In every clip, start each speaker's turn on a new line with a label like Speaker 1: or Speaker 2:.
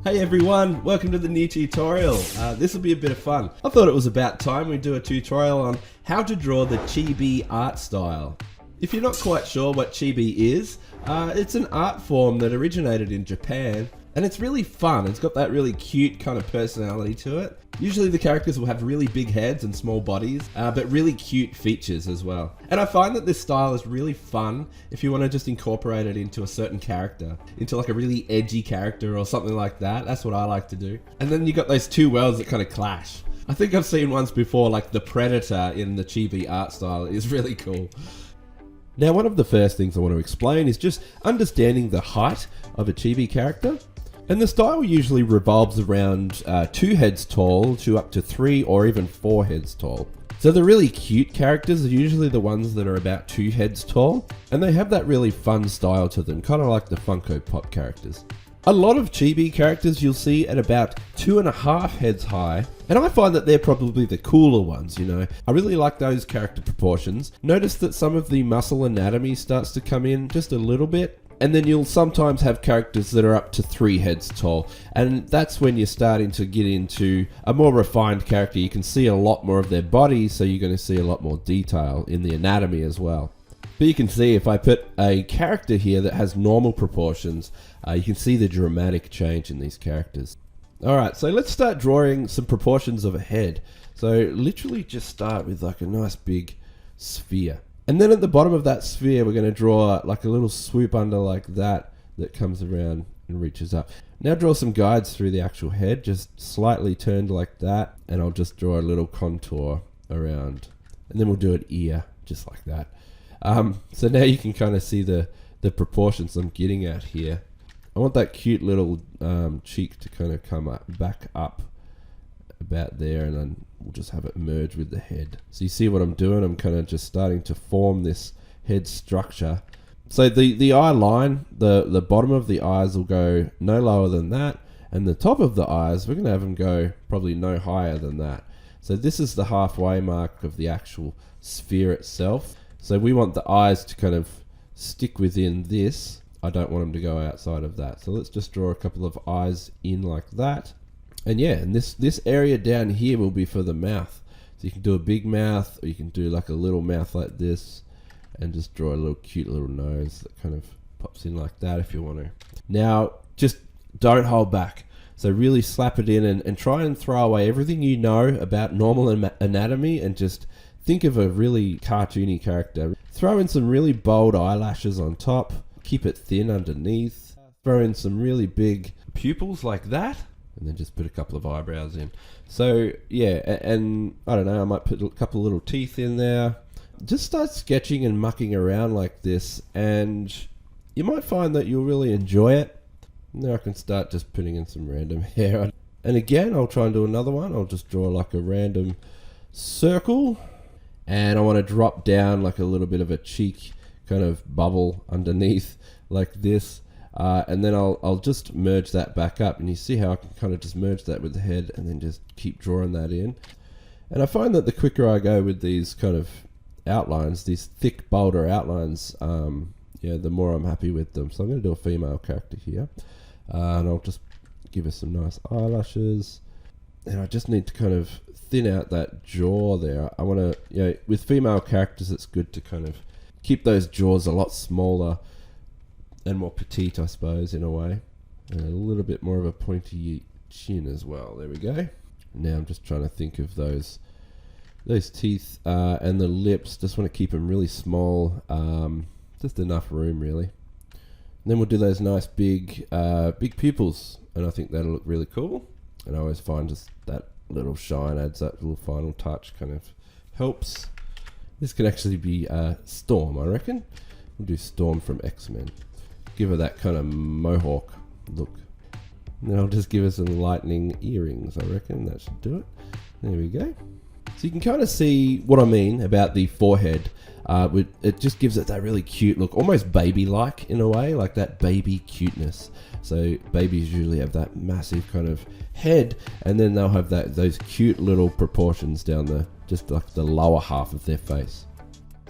Speaker 1: Hey everyone, welcome to the new tutorial. This will be a bit of fun. I thought it was about time we do a tutorial on how to draw the Chibi Art Style. If you're not quite sure what Chibi is, it's an art form that originated in Japan, and it's really fun. It's got that really cute kind of personality to it. Usually the characters will have really big heads and small bodies, but really cute features as well. And I find that this style is really fun if you want to just incorporate it into a certain character, into like a really edgy character or something like that. That's what I like to do. And then you got those two worlds that kind of clash. I think I've seen ones before, like the Predator in the Chibi Art Style is really cool. Now, one of the first things I want to explain is just understanding the height of a Chibi character. And the style usually revolves around 2 heads tall to up to 3 or even 4 heads tall. So the really cute characters are usually the ones that are about 2 heads tall, and they have that really fun style to them, kind of like the Funko Pop characters. A lot of Chibi characters you'll see at about 2.5 heads high, and I find that they're probably the cooler ones, you know. I really like those character proportions. Notice that some of the muscle anatomy starts to come in just a little bit. And then you'll sometimes have characters that are up to 3 heads tall. And that's when you're starting to get into a more refined character. You can see a lot more of their body, so you're going to see a lot more detail in the anatomy as well. But you can see if I put a character here that has normal proportions, you can see the dramatic change in these characters. Alright, so let's start drawing some proportions of a head. So literally just start with like a nice big sphere. And then at the bottom of that sphere, we're going to draw like a little swoop under like that comes around and reaches up. Now draw some guides through the actual head, just slightly turned like that. And I'll just draw a little contour around. And then we'll do an ear, just like that. So now you can kind of see the proportions I'm getting at here. I want that cute little cheek to kind of come up, back up about there, and then we'll just have it merge with the head. So you see what I'm doing? I'm kind of just starting to form this head structure. So the eye line, the bottom of the eyes will go no lower than that, and the top of the eyes, we're going to have them go probably no higher than that. So this is the halfway mark of the actual sphere itself. So we want the eyes to kind of stick within this. I don't want them to go outside of that. So let's just draw a couple of eyes in like that. And yeah, and this area down here will be for the mouth. So you can do a big mouth, or you can do like a little mouth like this, and just draw a little cute little nose that kind of pops in like that if you want to. Now, just don't hold back. So really slap it in and try and throw away everything you know about normal anatomy and just think of a really cartoony character. Throw in some really bold eyelashes on top, keep it thin underneath, throw in some really big pupils like that, and then just put a couple of eyebrows in. So yeah, and I don't know, I might put a couple of little teeth in there. Just start sketching and mucking around like this, and you might find that you'll really enjoy it. Now I can start just putting in some random hair. And again, I'll try and do another one. I'll just draw like a random circle, and I want to drop down like a little bit of a cheek kind of bubble underneath like this. And then I'll just merge that back up, and you see how I can kind of just merge that with the head and then just keep drawing that in. And I find that the quicker I go with these kind of outlines, these thick, bolder outlines, the more I'm happy with them. So I'm going to do a female character here, and I'll just give her some nice eyelashes. And I just need to kind of thin out that jaw there. I want to, with female characters, it's good to kind of keep those jaws a lot smaller and more petite, I suppose, in a way. And a little bit more of a pointy chin as well. There we go. Now I'm just trying to think of those teeth and the lips. Just want to keep them really small. Just enough room, really. And then we'll do those nice big pupils. And I think that'll look really cool. And I always find just that little shine adds that little final touch, kind of helps. This could actually be Storm, I reckon. We'll do Storm from X-Men. Give her that kind of mohawk look. And then I'll just give her some lightning earrings, I reckon. That should do it. There we go. So you can kind of see what I mean about the forehead. It just gives it that really cute look, almost baby-like in a way, like that baby cuteness. So babies usually have that massive kind of head, and then they'll have those cute little proportions down just like the lower half of their face.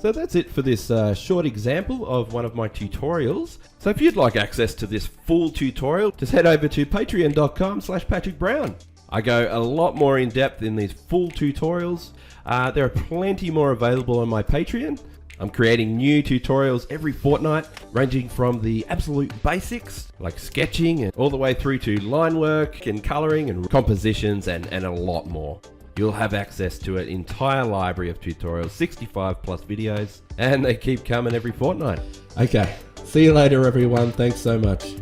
Speaker 1: So that's it for this short example of one of my tutorials. So if you'd like access to this full tutorial, just head over to patreon.com/PatrickBrown. I go a lot more in depth in these full tutorials. There are plenty more available on my Patreon. I'm creating new tutorials every fortnight, ranging from the absolute basics, like sketching, and all the way through to line work and coloring and compositions and a lot more. You'll have access to an entire library of tutorials, 65 plus videos, and they keep coming every fortnight. Okay, see you later everyone. Thanks so much.